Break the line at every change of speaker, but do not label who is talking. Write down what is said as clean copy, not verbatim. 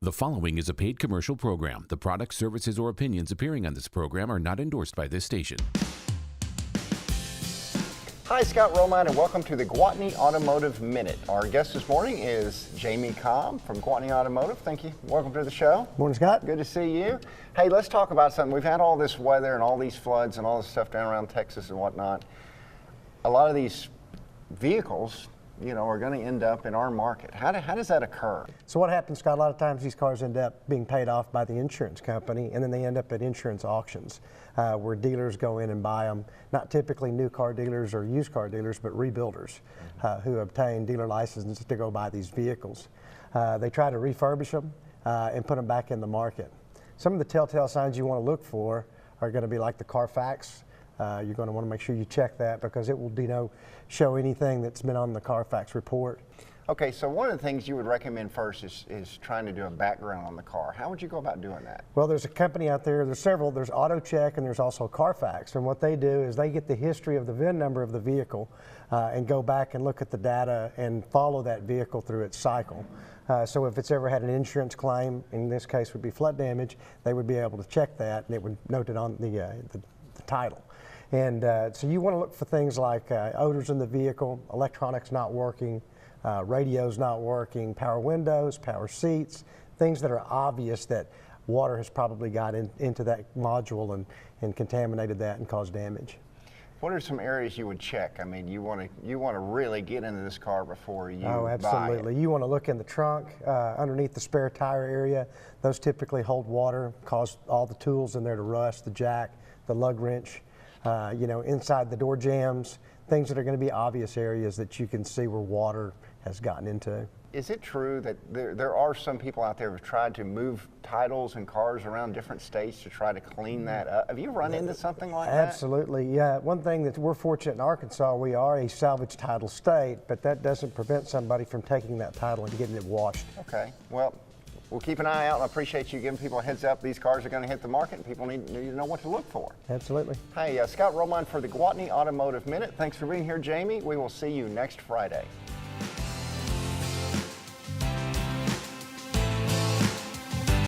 The following is a paid commercial program. The products, services, or opinions appearing on this program are not endorsed by this station.
Hi, Scott Romine, and welcome to the Gwatney Automotive Minute. Our guest this morning is Jamie Comm from Gwatney Automotive. Thank you. Welcome to the show.
Morning, Scott.
Good to see you. Hey, let's talk about something. We've had all this weather and all these floods and all this stuff down around Texas and whatnot. A lot of these vehicles, are going to end up in our market. How does that occur?
So what happens, Scott, a lot of times these cars end up being paid off by the insurance company, and then they end up at insurance auctions where dealers go in and buy them, not typically new car dealers or used car dealers, but rebuilders who obtain dealer licenses to go buy these vehicles. They try to refurbish them and put them back in the market. Some of the telltale signs you want to look for are going to be like the Carfax. You're going to want to make sure you check that because it will show anything that's been on the Carfax report.
Okay, so one of the things you would recommend first is trying to do a background on the car. How would you go about doing that?
Well, there's a company out there, there's several, there's AutoCheck and there's also Carfax. And what they do is they get the history of the VIN number of the vehicle and go back and look at the data and follow that vehicle through its cycle. So if it's ever had an insurance claim, in this case would be flood damage, they would be able to check that and it would note it on the title. And so you want to look for things like odors in the vehicle, electronics not working, radios not working, power windows, power seats, things that are obvious that water has probably got into that module and contaminated that and caused damage.
What are some areas you would check? I mean, you want to really get into this car before you
Oh, absolutely.
buy it.
You want to look in the trunk, underneath the spare tire area. Those typically hold water, cause all the tools in there to rust, the jack, the lug wrench. Inside the door jambs, things that are going to be obvious areas that you can see where water has gotten into.
Is it true that there are some people out there who have tried to move titles and cars around different states to try to clean that up? Have you run into something like that?
Absolutely, yeah. One thing that we're fortunate in Arkansas, we are a salvage title state, but that doesn't prevent somebody from taking that title and getting it washed.
Okay, well, we'll keep an eye out, and I appreciate you giving people a heads up. These cars are going to hit the market, and people need to know what to look for.
Absolutely.
Hey, Scott Romine for the Gwatney Automotive Minute. Thanks for being here, Jamie. We will see you next Friday.